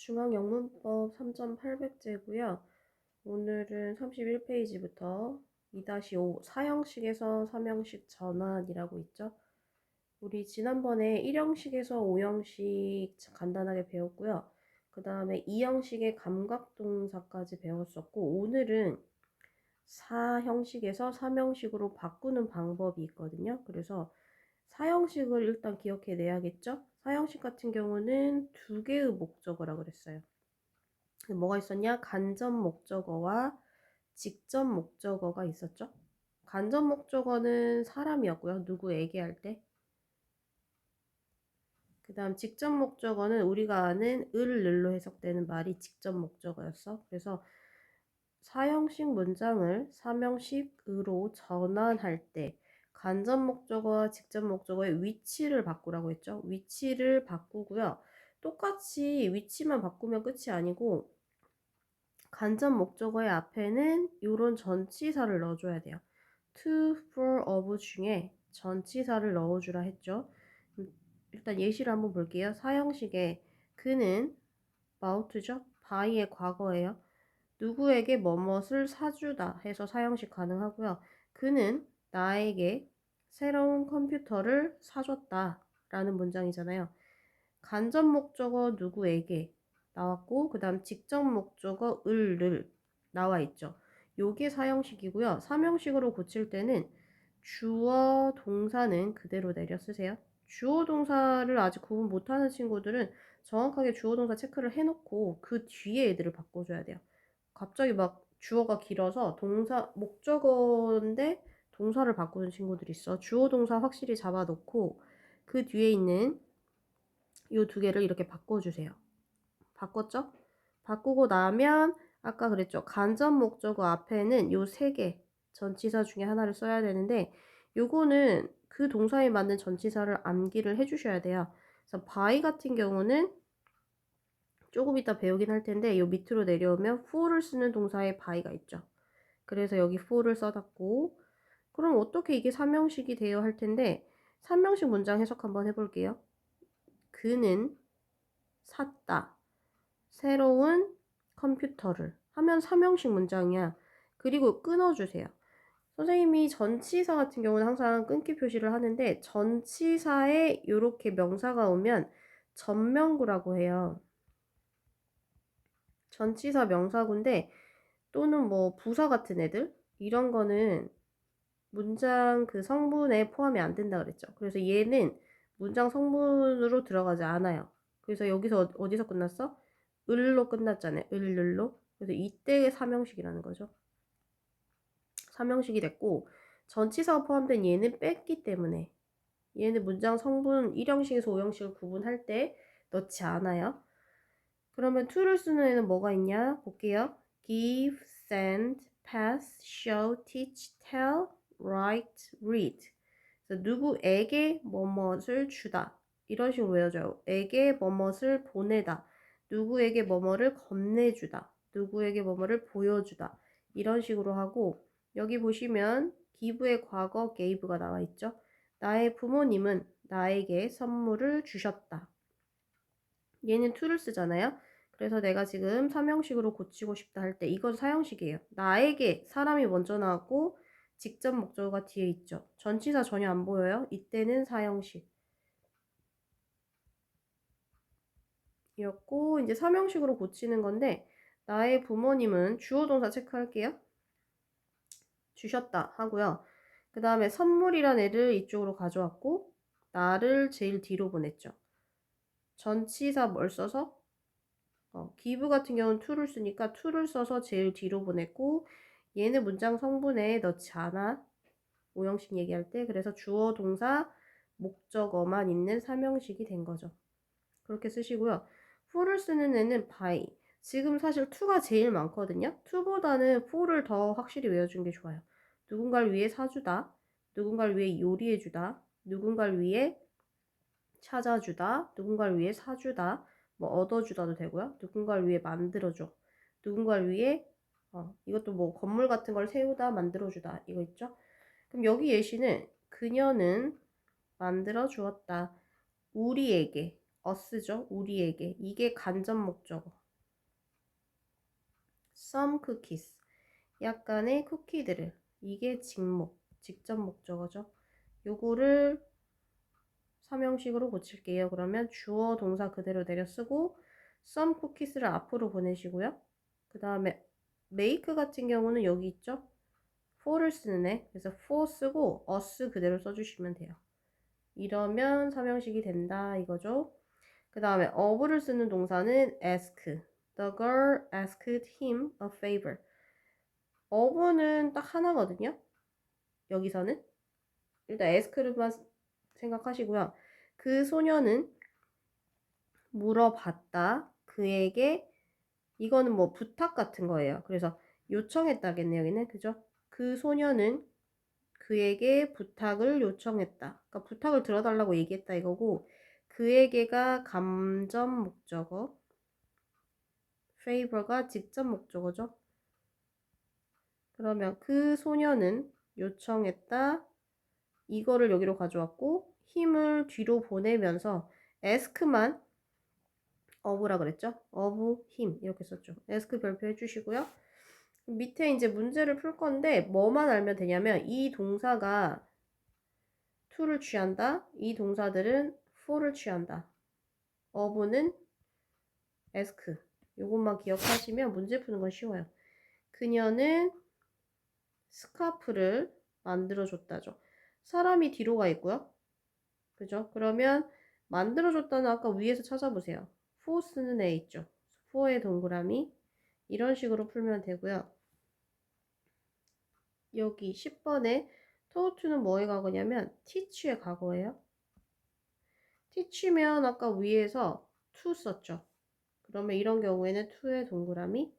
중앙영문법 3.800제고요. 오늘은 31페이지부터 2-5 사형식에서 3형식 전환이라고 있죠. 우리 지난번에 1형식에서 5형식 간단하게 배웠고요. 그 다음에 2형식의 감각동사까지 배웠었고, 오늘은 4형식에서 3형식으로 바꾸는 방법이 있거든요. 그래서 4형식을 일단 기억해 내야겠죠? 4형식 같은 경우는 두 개의 목적어라 그랬어요. 뭐가 있었냐? 간접 목적어와 직접 목적어가 있었죠. 간접 목적어는 사람이었고요. 누구에게 할 때. 그 다음 직접 목적어는 우리가 아는 을로 해석되는 말이 직접 목적어였어. 그래서 4형식 문장을 3형식으로 전환할 때 간접 목적어와 직접 목적어의 위치를 바꾸라고 했죠. 위치를 바꾸고요. 똑같이 위치만 바꾸면 끝이 아니고 간접 목적어의 앞에는 이런 전치사를 넣어줘야 돼요. to, for, of 중에 전치사를 넣어주라 했죠. 일단 예시를 한번 볼게요. 사형식에 그는 about죠. by의 과거예요. 누구에게 뭐뭇을 사주다 해서 사형식 가능하고요. 그는 나에게 새로운 컴퓨터를 사줬다 라는 문장이잖아요. 간접 목적어 누구에게 나왔고 그 다음 직접 목적어 을을 나와 있죠. 요게 사형식이고요. 3형식으로 고칠 때는 주어 동사는 그대로 내려 쓰세요. 주어 동사를 아직 구분 못하는 친구들은 정확하게 주어 동사 체크를 해놓고 그 뒤에 애들을 바꿔줘야 돼요. 갑자기 막 주어가 길어서 동사 목적어인데 동사를 바꾸는 친구들이 있어. 주어 동사 확실히 잡아놓고 그 뒤에 있는 이 두 개를 이렇게 바꿔주세요. 바꿨죠? 바꾸고 나면 아까 그랬죠. 간접 목적어 앞에는 요 세 개 전치사 중에 하나를 써야 되는데 요거는 그 동사에 맞는 전치사를 암기를 해주셔야 돼요. 그래서 by 같은 경우는 조금 이따 배우긴 할 텐데 요 밑으로 내려오면 for를 쓰는 동사에 by가 있죠. 그래서 여기 for를 써놨고 그럼 어떻게 이게 3형식이 돼요 할 텐데 3형식 문장 해석 한번 해볼게요. 그는 샀다. 새로운 컴퓨터를 하면 3형식 문장이야. 그리고 끊어주세요. 선생님이 전치사 같은 경우는 항상 끊기 표시를 하는데 전치사에 이렇게 명사가 오면 전명구라고 해요. 전치사 명사구인데 또는 뭐 부사 같은 애들 이런 거는 문장 그 성분에 포함이 안 된다 그랬죠. 그래서 얘는 문장 성분으로 들어가지 않아요. 그래서 여기서 어디서 끝났어? 을로 끝났잖아요. 을로. 그래서 이때의 3형식이라는 거죠. 3형식이 됐고 전치사가 포함된 얘는 뺐기 때문에 얘는 문장 성분 1형식에서 5형식을 구분할 때 넣지 않아요. 그러면 to를 쓰는 애는 뭐가 있냐? 볼게요. give, send, pass, show, teach, tell, write, read. 그래서 누구에게 뭐뭇을 주다. 이런 식으로 외워져요. 에게 뭐뭇을 보내다. 누구에게 뭐뭐를 건네주다. 누구에게 뭐뭐를 보여주다. 이런 식으로 하고 여기 보시면 give의 과거 gave가 나와 있죠. 나의 부모님은 나에게 선물을 주셨다. 얘는 to를 쓰잖아요. 그래서 내가 지금 3형식으로 고치고 싶다 할 때 이건 4형식이에요. 나에게 사람이 먼저 나왔고 직접 목적어가 뒤에 있죠. 전치사 전혀 안 보여요. 이때는 4형식 이었고 이제 3형식으로 고치는 건데 나의 부모님은 주어 동사 체크할게요. 주셨다 하고요. 그 다음에 선물이란 애를 이쪽으로 가져왔고 나를 제일 뒤로 보냈죠. 전치사 뭘 써서? give 같은 경우는 to를 쓰니까 to를 써서 제일 뒤로 보냈고 얘는 문장 성분에 넣지 않아. 5형식 얘기할 때 그래서 주어 동사 목적어만 있는 3형식이 된 거죠. 그렇게 쓰시고요. for를 쓰는 애는 by. 지금 사실 to가 제일 많거든요. to보다는 for를 더 확실히 외워주는 게 좋아요. 누군가를 위해 사주다. 누군가를 위해 요리해주다. 누군가를 위해 찾아주다. 누군가를 위해 사주다. 뭐 얻어주다도 되고요. 누군가를 위해 만들어줘. 누군가를 위해 이것도 뭐 건물 같은 걸 세우다 만들어주다 이거 있죠. 그럼 여기 예시는 그녀는 만들어 주었다. 우리에게 us죠. 우리에게. 이게 간접 목적어. some cookies. 약간의 쿠키들을. 이게 직목, 직접 목적어죠. 요거를 3형식으로 고칠게요. 그러면 주어 동사 그대로 내려 쓰고 some cookies를 앞으로 보내시고요. 그 다음에 make 같은 경우는 여기 있죠. for를 쓰는 애. 그래서 for 쓰고 us 그대로 써주시면 돼요. 이러면 3형식이 된다 이거죠. 그 다음에 of를 쓰는 동사는 ask. The girl asked him a favor. of는 딱 하나거든요. 여기서는 일단 ask만 생각하시고요. 그 소녀는 물어봤다. 그에게 이거는 뭐 부탁 같은 거예요. 그래서 요청했다겠네요. 여기는 그죠? 그 소녀는 그에게 부탁을 요청했다. 그러니까 부탁을 들어달라고 얘기했다 이거고 그에게가 감접 목적어, favor가 직접 목적어죠. 그러면 그 소녀는 요청했다. 이거를 여기로 가져왔고 힘을 뒤로 보내면서 ask만 of라 그랬죠? of him 이렇게 썼죠. ask 별표 해주시고요. 밑에 이제 문제를 풀 건데 뭐만 알면 되냐면 이 동사가 to를 취한다. 이 동사들은 for를 취한다. of는 ask. 요것만 기억하시면 문제 푸는 건 쉬워요. 그녀는 스카프를 만들어줬다죠. 사람이 뒤로 가 있고요. 그죠? 그러면 만들어줬다는 아까 위에서 찾아보세요. for 쓰는 애 있죠. for의 동그라미 이런 식으로 풀면 되고요. 여기 10번에 to는 뭐의 과거냐면 teach의 과거예요. teach면 아까 위에서 to 썼죠. 그러면 이런 경우에는 to의 동그라미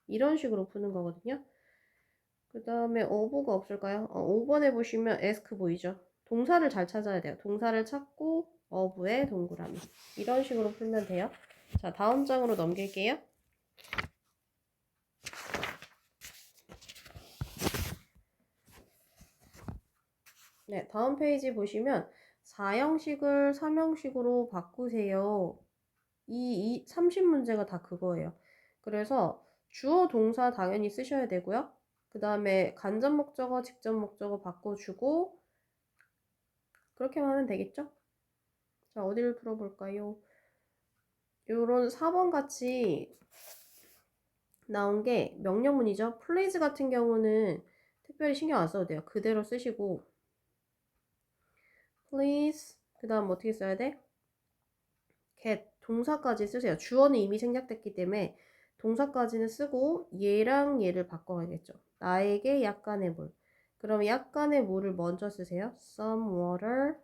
이런 식으로 푸는 거거든요. 그 다음에 of가 없을까요? 5번에 보시면 ask 보이죠? 동사를 잘 찾아야 돼요. 동사를 찾고 of의 동그라미 이런 식으로 풀면 돼요. 자, 다음 장으로 넘길게요. 네, 다음 페이지 보시면 4형식을 3형식으로 바꾸세요. 이 30문제가 다 그거예요. 그래서 주어 동사 당연히 쓰셔야 되고요. 그 다음에 간접 목적어, 직접 목적어 바꿔주고 그렇게만 하면 되겠죠? 자, 어디를 풀어볼까요? 요런 4번 같이 나온 게 명령문이죠. please 같은 경우는 특별히 신경 안 써도 돼요. 그대로 쓰시고 please 그 다음 어떻게 써야 돼? get 동사까지 쓰세요. 주어는 이미 생략됐기 때문에 동사까지는 쓰고 얘랑 얘를 바꿔야겠죠. 나에게 약간의 물. 그럼 약간의 물을 먼저 쓰세요. some water.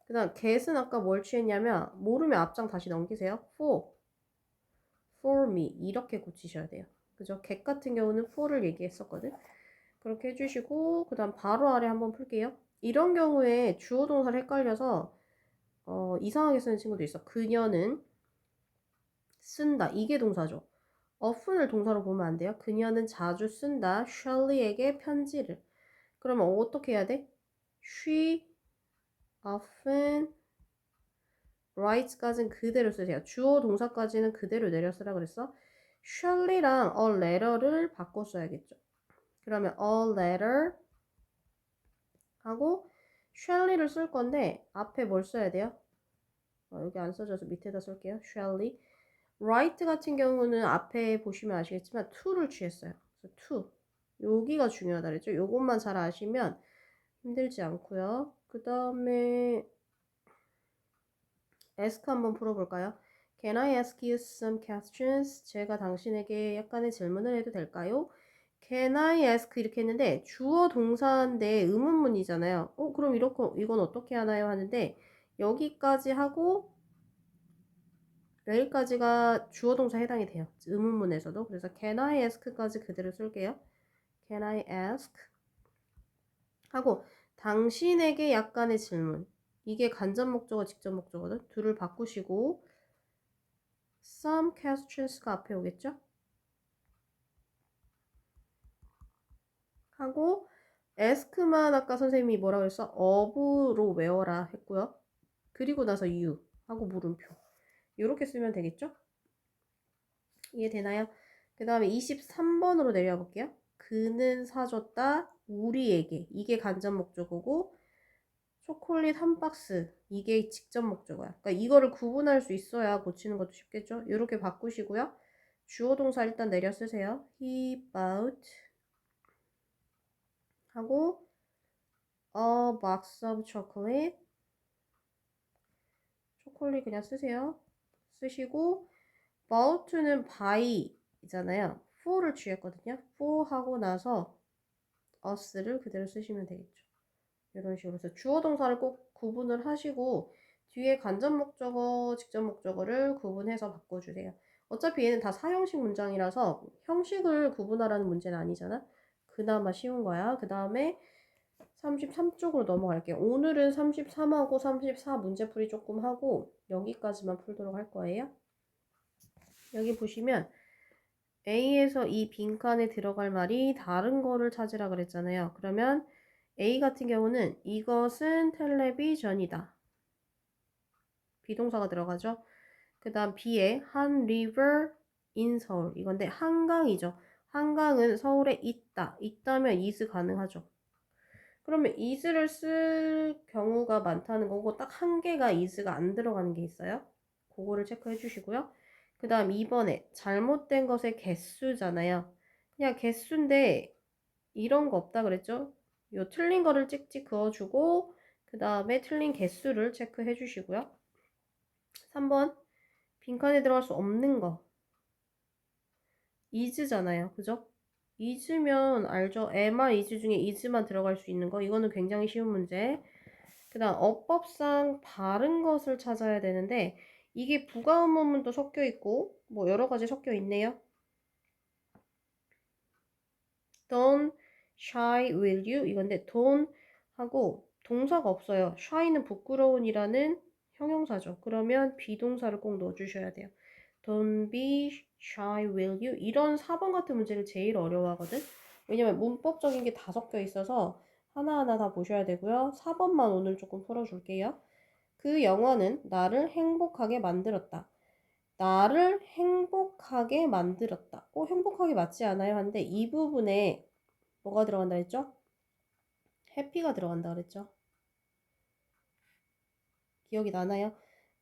그 다음 get은 아까 뭘 취했냐면 모르면 앞장 다시 넘기세요. for me 이렇게 고치셔야 돼요. 그죠? get 같은 경우는 for를 얘기했었거든. 그렇게 해주시고 그 다음 바로 아래 한번 풀게요. 이런 경우에 주어 동사를 헷갈려서 이상하게 쓰는 친구도 있어. 그녀는 쓴다. 이게 동사죠. often을 동사로 보면 안 돼요. 그녀는 자주 쓴다. Shelley에게 편지를. 그러면 어떻게 해야 돼? She often writes까지는 그대로 쓰세요. 주어 동사까지는 그대로 내려 쓰라 그랬어. Shelley랑 a letter를 바꿔 써야겠죠. 그러면 a letter 하고 Shelley를 쓸 건데 앞에 뭘 써야 돼요? 여기 안 써져서 밑에다 쓸게요. Shelley. write 같은 경우는 앞에 보시면 아시겠지만 to를 취했어요. 그래서 to. 여기가 중요하다 그랬죠. 요것만 잘 아시면 힘들지 않고요. 그 다음에 ask 한번 풀어볼까요? Can I ask you some questions? 제가 당신에게 약간의 질문을 해도 될까요? Can I ask 이렇게 했는데 주어 동사인데 의문문이잖아요. 그럼 이건 어떻게 하나요? 하는데 여기까지 하고 여기까지가 주어 동사 해당이 돼요. 의문문에서도. 그래서 can I ask까지 그대로 쓸게요. Can I ask? 하고 당신에게 약간의 질문. 이게 간접 목적어, 직접 목적어든. 둘을 바꾸시고 some questions가 앞에 오겠죠? 하고 ask만 아까 선생님이 뭐라 그랬어? of로 외워라 했고요. 그리고 나서 you 하고 물음표. 이렇게 쓰면 되겠죠? 이해되나요? 그 다음에 23번으로 내려가 볼게요. 그는 사줬다 우리에게. 이게 간접 목적어고 초콜릿 한 박스. 이게 직접 목적어야. 그러니까 이거를 구분할 수 있어야 고치는 것도 쉽겠죠? 이렇게 바꾸시고요. 주어 동사 일단 내려 쓰세요. He bought 하고 a box of chocolate. 초콜릿 그냥 쓰세요. 쓰시고 bought는 by이잖아요. for를 취했거든요. for 하고 나서 us를 그대로 쓰시면 되겠죠. 이런 식으로 해서 주어 동사를 꼭 구분을 하시고 뒤에 간접 목적어, 직접 목적어를 구분해서 바꿔주세요. 어차피 얘는 다 사형식 문장이라서 형식을 구분하라는 문제는 아니잖아. 그나마 쉬운 거야. 그 다음에 33쪽으로 넘어갈게요. 오늘은 33하고 34 문제풀이 조금 하고 여기까지만 풀도록 할 거예요. 여기 보시면 A에서 이 빈칸에 들어갈 말이 다른 거를 찾으라 그랬잖아요. 그러면 A 같은 경우는 이것은 텔레비전이다. 비동사가 들어가죠. 그 다음 B에 한 river in 서울. 이건데 한강이죠. 한강은 서울에 있다. 있다면 is 가능하죠. 그러면 is를 쓸 경우가 많다는 거고 딱 한 개가 is가 안 들어가는 게 있어요. 그거를 체크해 주시고요. 그 다음 2번에 잘못된 것의 개수잖아요. 그냥 개수인데 이런 거 없다 그랬죠? 요 틀린 거를 찍찍 그어주고 그 다음에 틀린 개수를 체크해 주시고요. 3번 빈칸에 들어갈 수 없는 거 is잖아요. 그죠? is면 알죠? MR is 중에 is만 들어갈 수 있는 거 이거는 굉장히 쉬운 문제. 그 다음 어법상 바른 것을 찾아야 되는데 이게 부가음문도 섞여 있고 뭐 여러 가지 섞여 있네요. Don't shy will you 이건데 don't 하고 동사가 없어요. shy는 부끄러운이라는 형용사죠. 그러면 비동사를 꼭 넣어주셔야 돼요. Don't be shy will you 이런 4번 같은 문제를 제일 어려워하거든. 왜냐면 문법적인 게 다 섞여 있어서 하나하나 다 보셔야 되고요. 4번만 오늘 조금 풀어줄게요. 그 영화는 나를 행복하게 만들었다. 나를 행복하게 만들었다. 행복하게 맞지 않아요? 하는데 이 부분에 뭐가 들어간다 했죠? 해피가 들어간다 그랬죠? 기억이 나나요?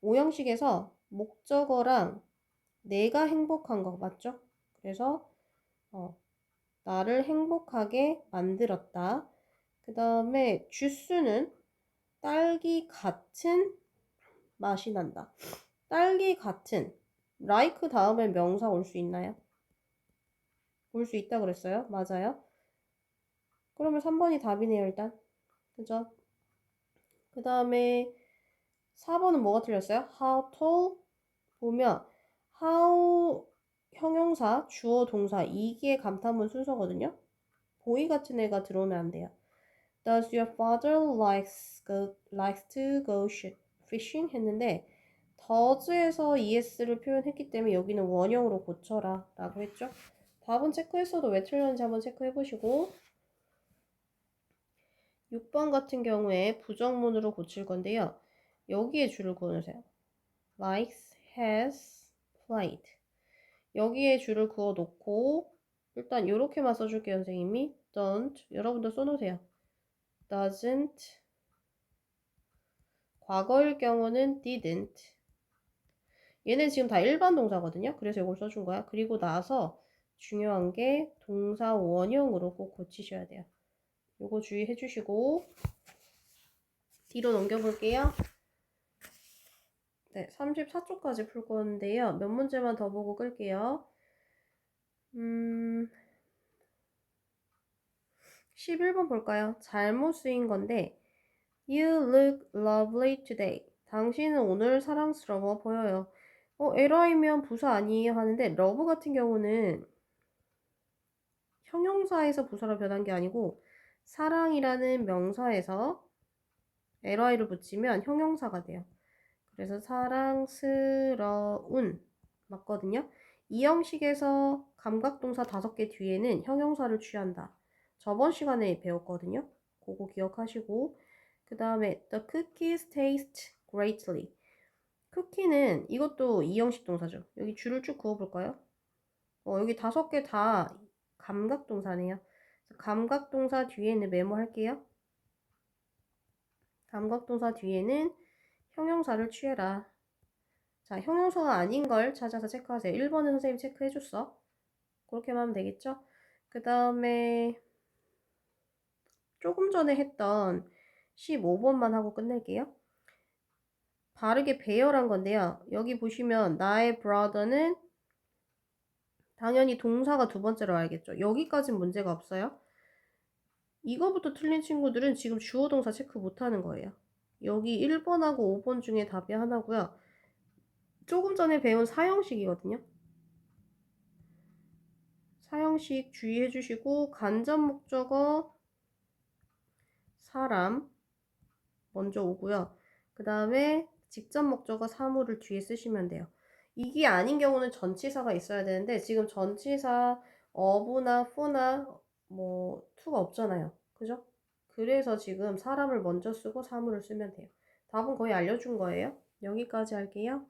오형식에서 목적어랑 내가 행복한 거 맞죠? 그래서 나를 행복하게 만들었다. 그 다음에 주스는 딸기 같은 맛이 난다. 딸기 같은 like 다음에 명사 올 수 있나요? 올 수 있다 그랬어요? 맞아요. 그러면 3번이 답이네요, 일단. 그죠? 그 다음에 4번은 뭐가 틀렸어요? How tall? 보면 how 형용사, 주어, 동사 이게 감탄문 순서거든요. 보이 같은 애가 들어오면 안 돼요. Does your father likes to go fishing? 했는데 does에서 es를 표현했기 때문에 여기는 원형으로 고쳐라 라고 했죠. 답은 체크했어도 왜 틀렸는지 한번 체크해보시고 6번 같은 경우에 부정문으로 고칠 건데요. 여기에 줄을 그어놓으세요. likes, has, played. 여기에 줄을 그어 놓고 일단 이렇게만 써줄게요, 선생님이. don't. 여러분도 써놓으세요. doesn't. 과거일 경우는 didn't. 얘는 지금 다 일반 동사거든요. 그래서 이걸 써준 거야. 그리고 나서 중요한 게 동사 원형으로 꼭 고치셔야 돼요. 요거 주의해 주시고 뒤로 넘겨볼게요. 네, 34쪽까지 풀 건데요. 몇 문제만 더 보고 끌게요. 11번 볼까요? 잘못 쓰인 건데 You look lovely today. 당신은 오늘 사랑스러워 보여요. 에러이면 부사 아니에요 하는데 love 같은 경우는 형용사에서 부사로 변한 게 아니고 사랑이라는 명사에서 ly를 붙이면 형용사가 돼요. 그래서 사랑스러운 맞거든요. 이 형식에서 감각동사 5개 뒤에는 형용사를 취한다. 저번 시간에 배웠거든요. 그거 기억하시고 그 다음에 the cookies taste greatly. cookie는 이것도 이형식 동사죠. 여기 줄을 쭉 그어볼까요? 여기 5개 다 감각동사네요. 감각동사 뒤에는 메모할게요. 감각동사 뒤에는 형용사를 취해라. 자, 형용사가 아닌 걸 찾아서 체크하세요. 1번은 선생님 체크해줬어. 그렇게만 하면 되겠죠? 그 다음에 조금 전에 했던 15번만 하고 끝낼게요. 바르게 배열한 건데요. 여기 보시면 나의 brother는 당연히 동사가 두 번째로 와야겠죠. 여기까진 문제가 없어요. 이거부터 틀린 친구들은 지금 주어 동사 체크 못하는 거예요. 여기 1번하고 5번 중에 답이 하나고요. 조금 전에 배운 사형식이거든요. 사형식 주의해 주시고 간접 목적어 사람 먼저 오고요. 그 다음에 직접 목적어 사물을 뒤에 쓰시면 돼요. 이게 아닌 경우는 전치사가 있어야 되는데 지금 전치사 of나 for나 뭐 to가 없잖아요. 그죠? 그래서 지금 사람을 먼저 쓰고 사물을 쓰면 돼요. 답은 거의 알려준 거예요. 여기까지 할게요.